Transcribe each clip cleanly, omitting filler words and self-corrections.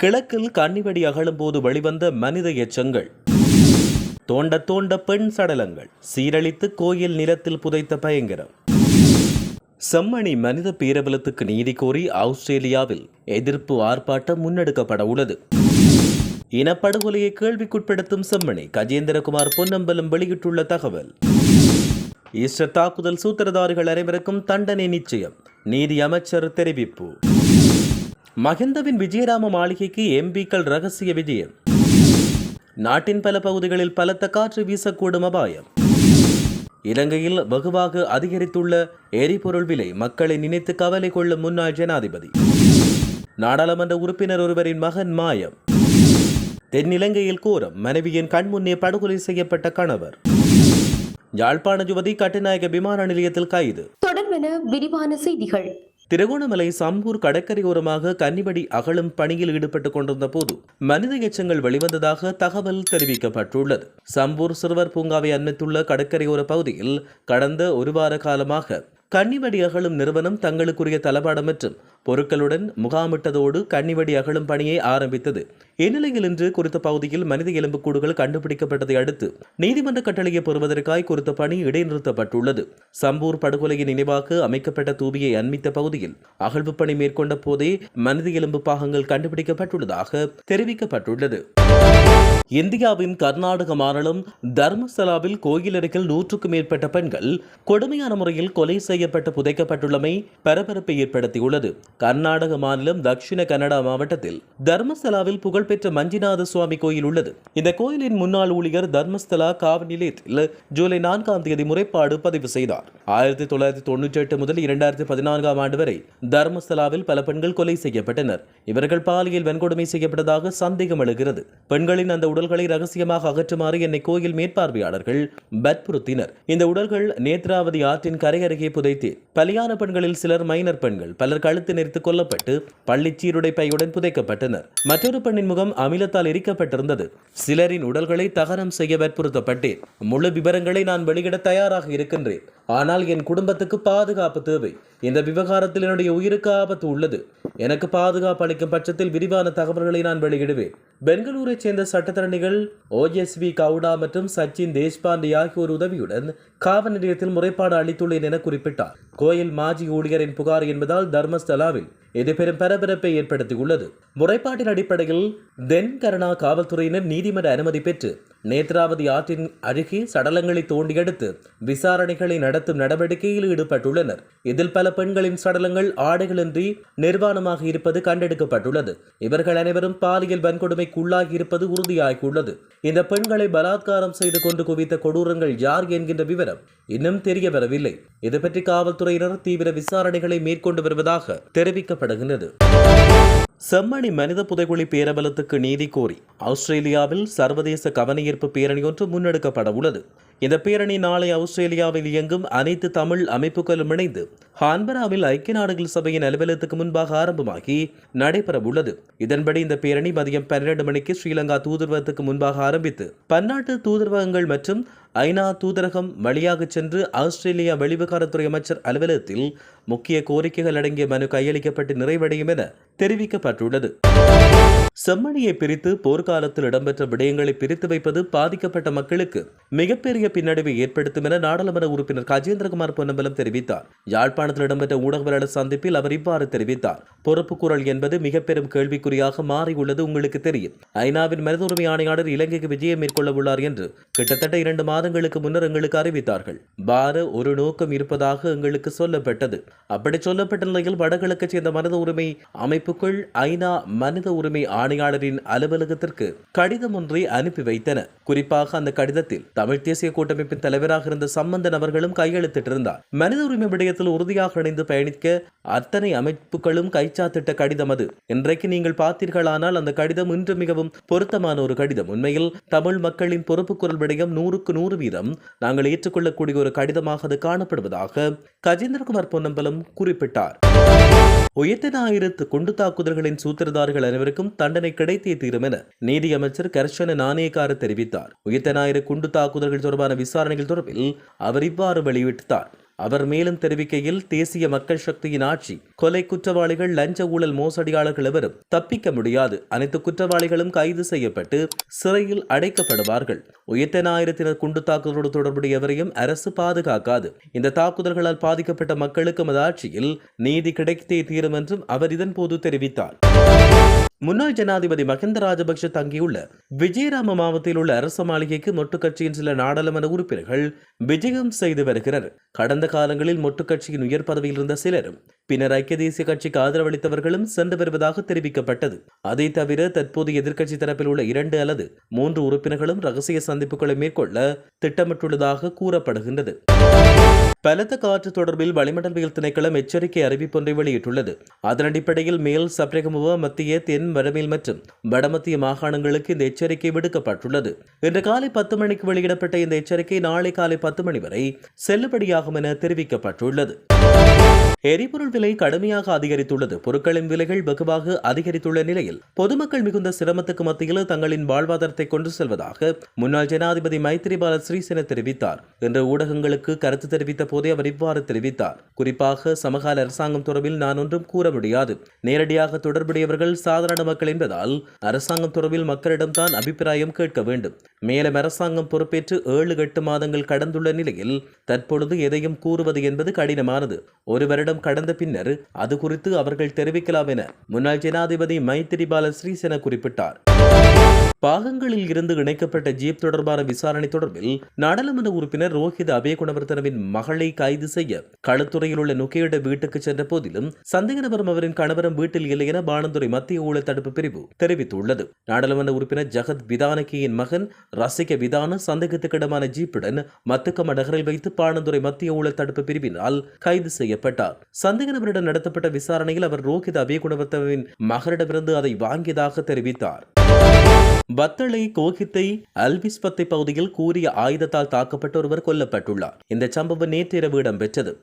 கிழக்கில் கன்னிவெடி அகழும் போது வெளிவந்த மனித எச்சங்கள். தோண்ட தோண்ட பெண் சடலங்கள் சீரழித்து கோயில் நிலத்தில் புதைத்த பயங்கரம். செம்மணி மனித பேரபலத்துக்கு நீதி கோரி ஆஸ்திரேலியாவில் எதிர்ப்பு ஆர்ப்பாட்டம் முன்னெடுக்கப்பட உள்ளது. இனப்படுகொலையை கேள்விக்குட்படுத்தும் செம்மணி கஜேந்திரகுமார் பொன்னம்பலம் வெளியிட்டுள்ள தகவல். ஈஸ்டர் தாக்குதல் சூத்திரதாரிகள் அனைவருக்கும் தண்டனை நிச்சயம், நீதி அமைச்சர் தெரிவிப்பு. மஹிந்தவின் விஜயராம மாளிகைக்கு எம்பிக்கள் ரகசிய விஜயம். நாட்டின் பல பகுதிகளில் பலத்த காற்று வீசக்கூடும் அபாயம். இலங்கையில் வெகுவாக அதிகரித்துள்ள எரிபொருள் விலை மக்களை நினைத்து கவலை கொள்ளும் முன்னாள் ஜனாதிபதி. நாடாளுமன்ற உறுப்பினர் ஒருவரின் மகன் மாயம். தென்னிலங்கையில் கோரம், மனைவியின் கண்முன்னே படுகொலை செய்யப்பட்ட கணவர். யாழ்ப்பாண யுவதி கட்டுநாயக்க விமான நிலையத்தில் கைது. தொடர்பென விரிவான செய்திகள். திருகோணமலை சம்பூர் கடற்கரையோரமாக கன்னிவெடி அகழும் பணியில் ஈடுபட்டுக் கொண்டிருந்த போது மனித எச்சங்கள் வெளிவந்ததாக தகவல் தெரிவிக்கப்பட்டுள்ளது. சம்பூர் சிறுவர் பூங்காவை அண்மித்துள்ள கடற்கரையோர பகுதியில் கடந்த ஒரு வார காலமாக கன்னிவெடி அகழும் நிறுவனம் தங்களுக்குரிய தளபாடம் மற்றும் பொருட்களுடன் முகாமிட்டதோடு கன்னிவெடி அகழும் பணியை ஆரம்பித்தது. இந்நிலையில் இன்று குறித்த பகுதியில் மனித எலும்புக்கூடுகள் கண்டுபிடிக்கப்பட்டதை அடுத்து நீதிமன்ற கட்டளையை பெறுவதற்காக குறித்த பணி இடைநிறுத்தப்பட்டுள்ளது. சம்பூர் படுகொலையின் நினைவாக அமைக்கப்பட்ட தூபியை அண்மித்த பகுதியில் அகழ்வு பணி மேற்கொண்ட போதே மனித எலும்பு பாகங்கள் கண்டுபிடிக்கப்பட்டுள்ளதாக தெரிவிக்கப்பட்டுள்ளது. இந்தியாவின் கர்நாடக மாநிலம் தர்மஸ்தலாவில் கோயில் அருகில் 100க்கும் மேற்பட்ட பெண்கள் கொடுமையான முறையில் கொலை செய்யப்பட்டு புதைக்கப்பட்டுள்ளமை பரபரப்பை ஏற்படுத்தியுள்ளது. கர்நாடக மாநிலம் தட்சிண கன்னடா மாவட்டத்தில் தர்மஸ்தலாவில் புகழ்பெற்ற மஞ்சிநாத சுவாமி கோயில் உள்ளது. இந்த கோயிலின் முன்னாள் ஊழியர் தர்மஸ்தலா காவல் நிலையத்தில் ஜூலை 4ஆம் தேதி முறைப்பாடு பதிவு செய்தார். 1998 முதல் 2014ஆம் ஆண்டு வரை தர்மஸ்தலாவில் பல பெண்கள் கொலை செய்யப்பட்டனர். இவர்கள் பாலியல் வன்கொடுமை செய்யப்பட்டதாக சந்தேகம் எழுகிறது. பெண்களின் அந்த உடல்களை ரகசியமாக அகற்றுமாறு என்னை கோயில் மேற்பார்வையாளர்கள் வற்புறுத்தினர். இந்த உடல்கள் நேத்ராவதி ஆற்றின் கரை அருகே புதைத்து பலியான பெண்களில் சிலர் மைனர் பெண்கள், பலர் கழுத்து நெரித்து கொல்லப்பட்டு பள்ளி சீருடை பையுடன் புதைக்கப்பட்டனர். மற்றொரு பெண்ணின் முகம் அமிலத்தால் எரிக்கப்பட்டிருந்தது. சிலரின் உடல்களை தகனம் செய்ய வற்புறுத்தப்பட்டேன். முழு விவரங்களை நான் வெளியிட தயாராக இருக்கின்றேன். ஆனால் என் குடும்பத்துக்கு பாதுகாப்பு தேவை. இந்த விவகாரத்தில் என்னுடைய உயிருக்கு ஆபத்து உள்ளது. எனக்கு பாதுகாப்பு அளிக்கும் பட்சத்தில் விரிவான தகவல்களை நான் வெளியிடுவேன். பெங்களூரை சேர்ந்த சட்டத்தரணிகள் ஓஎஸ்வி கவுடா மற்றும் சச்சின் தேஷ்பாண்டே ஆகியோர் உதவியுடன் காவல் நிலையத்தில் முறைப்பாடு அளித்துள்ளேன் என குறிப்பிட்டார். கோயில் மாஜி ஊழியரின் புகார் என்பதால் தர்மஸ்தலாவில் இது பெரும் பரபரப்பை ஏற்படுத்தியுள்ளது. முறைப்பாட்டின் அடிப்படையில் தென்கரணா காவல்துறையினர் நீதிமன்ற அனுமதி பெற்று நேத்ராவதி ஆற்றின் அருகே சடலங்களை தோண்டியெடுத்து விசாரணைகளை நடத்தும் நடவடிக்கையில் ஈடுபட்டுள்ளனர். இதில் பல பெண்களின் சடலங்கள் ஆடைகளின்றி நிர்வாணமாக இருப்பது கண்டெடுக்கப்பட்டுள்ளது. இவர்கள் அனைவரும் பாலியல் வன்கொடுமைக்கு உள்ளாகி இருப்பது உறுதியாகியுள்ளது. இந்த பெண்களை பலாத்காரம் செய்து கொண்டு குவித்த கொடூரங்கள் யார் என்கின்ற விவரம் இன்னும் தெரிய வரவில்லை. இதுபற்றி காவல்துறையினர் தீவிர விசாரணைகளை மேற்கொண்டு வருவதாக தெரிவிக்கப்படுகிறது. செம்மணி மனித புதைகுழி பேரபலத்துக்கு நீதி கோரி ஆஸ்திரேலியாவில் சர்வதேச கவனஈர்ப்பு பேரணி ஒன்று முன்னெடுக்கப்பட உள்ளது. இந்த பேரணி நாளை ஆஸ்திரேலியாவில் இயங்கும் அனைத்து தமிழ் அமைப்புகளும் இணைந்து ஹான்பராவில் ஐக்கிய நாடுகள் சபையின் அலுவலகத்துக்கு முன்பாக ஆரம்பமாகி நடைபெற உள்ளது. இதன்படி இந்த பேரணி மதியம் 12 மணிக்கு ஸ்ரீலங்கா தூதரகத்துக்கு முன்பாக ஆரம்பித்து பன்னாட்டு தூதரகங்கள் மற்றும் ஐநா தூதரகம் வழியாக சென்று ஆஸ்திரேலியா வெளிவிவகாரத்துறை அமைச்சர் அலுவலகத்தில் முக்கிய கோரிக்கைகள் அடங்கிய மனு கையளிக்கப்பட்டு நிறைவடையும் என தெரிவிக்கப்பட்டுள்ளது. செம்மணியை பிரித்து போர்க்காலத்தில் இடம்பெற்ற விடயங்களை பிரித்து வைப்பது பாதிக்கப்பட்ட மக்களுக்கு மிகப்பெரிய பின்னடைவை ஏற்படுத்தும் என நாடாளுமன்ற உறுப்பினர் கஜேந்திரகுமார் பொன்னம்பலம் தெரிவித்தார். யாழ்ப்பாணத்தில் இடம்பெற்ற ஊடகவியலாளர் சந்திப்பில் அவர் இவ்வாறு தெரிவித்தார். பொறுப்புக்கூறல் என்பது மிக பெரும் கேள்விக்குறியாக மாறியுள்ளது. உங்களுக்கு தெரியும், ஐநாவின் மனித உரிமை ஆணையாளர் இலங்கைக்கு விஜயம் மேற்கொள்ள உள்ளார் என்று கிட்டத்தட்ட 2 மாதங்களுக்கு முன்னர் எங்களுக்கு அறிவித்தார்கள். வார ஒரு நோக்கம் இருப்பதாக எங்களுக்கு சொல்லப்பட்டது. அப்படி சொல்லப்பட்ட நிலையில் வடகிழக்கு சேர்ந்த மனித உரிமை அமைப்புக்குள் ஐநா மனித உரிமை ஆணையாளரின் அலுவலகத்திற்கு கடிதம் ஒன்றை அனுப்பி வைத்தன. குறிப்பாக அந்த கடிதத்தில் தமிழ் தேசிய கூட்டமைப்பின் தலைவராக இருந்த சம்பந்தன் அவர்களும் கையெழுத்திட்டிருந்தார். மனித உரிமை விடயத்தில் உறுதியாக இணைந்து பயணிக்க அத்தனை அமைப்புகளும் கைச்சாத்திட்ட கடிதம் அது. இன்றைக்கு நீங்கள் பார்த்தீர்களானால் அந்த கடிதம் இன்று மிகவும் பொருத்தமான ஒரு கடிதம். உண்மையில் தமிழ் மக்களின் பொறுப்புக்குரல் விடயம் 100க்கு 100% நாங்கள் ஏற்றுக்கொள்ளக்கூடிய ஒரு கடிதமாக அது காணப்படுவதாக கஜேந்திரகுமார் பொன்னம்பலம் குறிப்பிட்டார். உயிர்த்த ஞாயிறு குண்டு தாக்குதல்களின் சூத்திரதாரிகள் அனைவருக்கும் தண்டனை கிடைத்தே தீரும் என நீதி அமைச்சர் கர்ஷன நாணயக்கார தெரிவித்தார். உயிர்த்த ஞாயிறு குண்டு தாக்குதல்கள் தொடர்பான விசாரணைகள் தொடர்பில் அவர் இவ்வாறு வெளியிட்டார். அவர் மேலும் தெரிவிக்கையில், தேசிய மக்கள் சக்தியின் ஆட்சி கொலை குற்றவாளிகள், லஞ்ச ஊழல் மோசடியாளர்கள் எவரும் தப்பிக்க முடியாது. அனைத்து குற்றவாளிகளும் கைது செய்யப்பட்டு சிறையில் அடைக்கப்படுவார்கள். உயிர்த்த ஞாயிறத்தினர் குண்டு தாக்குதலோடு தொடர்புடைய எவரையும் அரசு பாதுகாக்காது. இந்த தாக்குதல்களால் பாதிக்கப்பட்ட மக்களுக்கு மது ஆட்சியில் நீதி கிடைத்தே தீரும் என்றும் அவர் இதன்போது தெரிவித்தார். முன்னாள் ஜனாதிபதி மஹிந்த ராஜபக்ஷ தங்கியுள்ள விஜயராம மாவட்டத்தில் உள்ள அரச மாளிகைக்கு மொட்டு கட்சியின் சில நாடாளுமன்ற உறுப்பினர்கள் விஜயம் செய்து வருகிறார். கடந்த காலங்களில் மொட்டு கட்சியின் உயர் பதவியில் இருந்த சிலரும் பின்னர் ஐக்கிய தேசிய கட்சிக்கு ஆதரவளித்தவர்களும் சென்று வருவதாக தெரிவிக்கப்பட்டது. அதை தவிர தற்போது எதிர்க்கட்சி தரப்பில் உள்ள 2 அல்லது 3 உறுப்பினர்களும் ரகசிய சந்திப்புகளை மேற்கொள்ள திட்டமிட்டுள்ளதாக கூறப்படுகின்றது. பலத்த காற்று தொடர்பில் வளிமண்டலவியல் திணைக்களம் எச்சரிக்கை அறிவிப்பொன்றை வெளியிட்டுள்ளது. அதன் அடிப்படையில் மேல் சப்ரகமுவ, மத்திய, தென், வடமேல் மற்றும் வடமத்திய மாகாணங்களுக்கு இந்த எச்சரிக்கை விடுக்கப்பட்டுள்ளது. இன்று காலை 10 மணிக்கு வெளியிடப்பட்ட இந்த எச்சரிக்கை நாளை காலை 10 மணி வரை செல்லுபடியாகும் என தெரிவிக்கப்பட்டுள்ளது. எரிபொருள் விலை கடுமையாக அதிகரித்துள்ளது. பொருட்களின் விலைகள் வெகுவாக அதிகரித்துள்ள நிலையில் பொதுமக்கள் மிகுந்த சிரமத்துக்கு மத்தியில் தங்களின் வாழ்வாதாரத்தை கொண்டு செல்வதாக முன்னாள் ஜனாதிபதி மைத்திரிபால சிறிசேன தெரிவித்தார். இன்று ஊடகங்களுக்கு கருத்து தெரிவித்த போதே அவர் இவ்வாறு தெரிவித்தார். குறிப்பாக சமகால அரசாங்கம் தொடர்பில் நான் ஒன்றும் கூற முடியாது. நேரடியாக தொடர்புடையவர்கள் சாதாரண மக்கள் என்பதால் அரசாங்கம் தொடர்பில் மக்களிடம் தான் அபிப்பிராயம் கேட்க வேண்டும். மேலும் அரசாங்கம் பொறுப்பேற்று 7-8 மாதங்கள் கடந்துள்ள நிலையில் தற்பொழுது எதையும் கூறுவது என்பது கடினமானது. ஒரு வருடம் கடந்த பின்னர் அது குறித்து அவர்கள் தெரிவிக்கலாம் என முன்னாள் ஜனாதிபதி மைத்திரிபால சிறிசேன குறிப்பிட்டார். பாகங்களில் இருந்து இணைக்கப்பட்ட ஜீப் தொடர்பான விசாரணை தொடர்பில் நாடாளுமன்ற உறுப்பினர் ரோஹித் அபேகுணவர்தனவின் மகளை கைது செய்ய களுத்துறையில் உள்ள நுகையிட வீட்டுக்கு சென்ற போதிலும் சந்தேக நபரும் அவரின் கணவரும் வீட்டில் இல்லை என பாணந்துறை மத்திய ஊழல் தடுப்பு பிரிவு தெரிவித்துள்ளது. நாடாளுமன்ற உறுப்பினர் ஜகத் விதானகியின் மகன் ரசிக விதான சந்தேகத்துக்கிடமான ஜீப்புடன் மத்துக்கம நகரில் வைத்து பாணந்துறை மத்திய ஊழல் தடுப்பு பிரிவினால் கைது செய்யப்பட்டார். சந்தேக நபரிடம் நடத்தப்பட்ட விசாரணையில் அவர் ரோஹித் அபேகுணவர்தனவின் மகனிடமிருந்து அதை வாங்கியதாக தெரிவித்தார். பத்தளை கோகித்தை அல்பிஸ்பத்தை பகுதியில் கூறிய ஆயுதத்தால் தாக்கப்பட்ட ஒருவர் கொல்லப்பட்டுள்ளார். இந்த சம்பவம் நேற்றிரவு இடம்பெற்றது.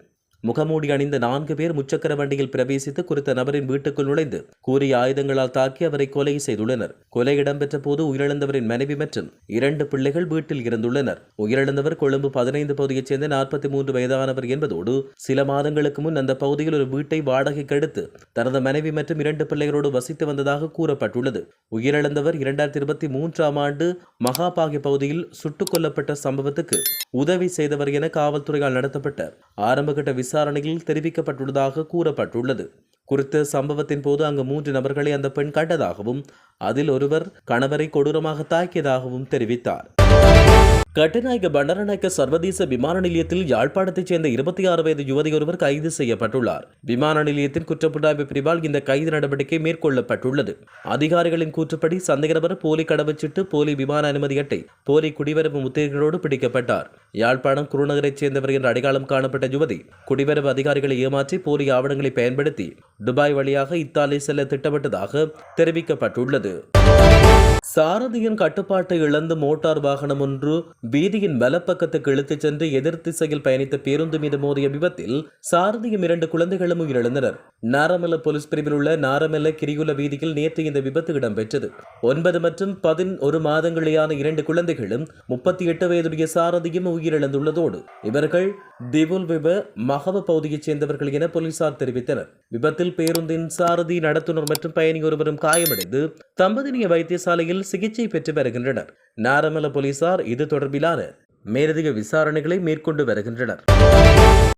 முகமூடி அணிந்த 4 பேர் முச்சக்கர வண்டியில் பிரவேசித்து குறித்த நபரின் வீட்டுக்குள் நுழைந்து கூறிய ஆயுதங்களால் தாக்கி அவரை கொலை செய்துள்ளனர். கொலை இடம்பெற்ற போது உயிரிழந்தவரின் மனைவி மற்றும் 2 பிள்ளைகள் வீட்டில் இருந்துள்ளனர். உயிரிழந்தவர் கொழும்பு 15 பகுதியைச் சேர்ந்த 43 வயதானவர் என்பதோடு சில மாதங்களுக்கு முன் அந்த பகுதியில் ஒரு வீட்டை வாடகைக்கு எடுத்து தனது மனைவி மற்றும் 2 பிள்ளைகளோடு வசித்து வந்ததாக கூறப்பட்டுள்ளது. உயிரிழந்தவர் 2023ஆம் ஆண்டு மகாபாகி பகுதியில் சுட்டுக் கொல்லப்பட்ட சம்பவத்துக்கு உதவி செய்தவர் என காவல்துறையால் நடத்தப்பட்ட ஆரம்பகட்ட விசாரணையில் தெரிவிக்கப்பட்டுள்ளதாக கூறப்பட்டுள்ளது. குறித்த சம்பவத்தின் போது அங்கு 3 நபர்களை அந்த பெண் கண்டதாகவும் அதில் ஒருவர் கணவரை கொடூரமாக தாக்கியதாகவும் தெரிவித்தார். கட்டுநாயக்க பண்டரநாயக்க சர்வதேச விமான நிலையத்தில் யாழ்ப்பாணத்தைச் சேர்ந்த 26 வயது யுவதி ஒருவர் கைது செய்யப்பட்டுள்ளார். விமான நிலையத்தின் குற்றப்புலனாய்வு பிரிவால் இந்த கைது நடவடிக்கை மேற்கொள்ளப்பட்டுள்ளது. அதிகாரிகளின் கூற்றுப்படி சந்தேக நபர் போலி கடவுச்சீட்டு, போலி விமான அனுமதி அட்டை, போலி குடிவரவு முத்திரைகளோடு பிடிக்கப்பட்டார். யாழ்ப்பாணம் குருநகரைச் சேர்ந்தவர் என்ற அடையாளம் காணப்பட்ட யுவதி குடிவரவு அதிகாரிகளை ஏமாற்றி போலி ஆவணங்களை பயன்படுத்தி துபாய் வழியாக இத்தாலி செல்ல திட்டமிட்டதாக தெரிவிக்கப்பட்டுள்ளது. சாரதியின் கட்டுப்பாட்டை இழந்து மோட்டார் வாகனம் ஒன்று வீதியின் வலப்பக்கத்துக்கு இழுத்துச் சென்று எதிர் திசையில் பயணித்த பேருந்து மீது மோதிய விபத்தில் சாரதியும் 2 குழந்தைகளும் உயிரிழந்தனர். நாரமெல்ல போலீஸ் பிரிவில் உள்ள நாரமெல்ல கிரிகுல வீதியில் நேற்று இந்த விபத்து இடம்பெற்றது. 9 மற்றும் 11 மாதங்களேயான 2 குழந்தைகளும் 38 வயதுடைய சாரதியும் உயிரிழந்துள்ளதோடு இவர்கள் திவுல்விப மகவ பகுதியைச் சேர்ந்தவர்கள் என போலீசார் தெரிவித்தனர். விபத்தில் பேருந்தின் சாரதி, நடத்துனர் மற்றும் பயணி ஒருவரும் காயமடைந்து தம்பதினிய வைத்தியசாலையில் சிகிச்சை பெற்று வருகின்றனர். நாரமல போலீசார் இது தொடர்பிலான மேலதிக விசாரணைகளை மேற்கொண்டு வருகின்றனர்.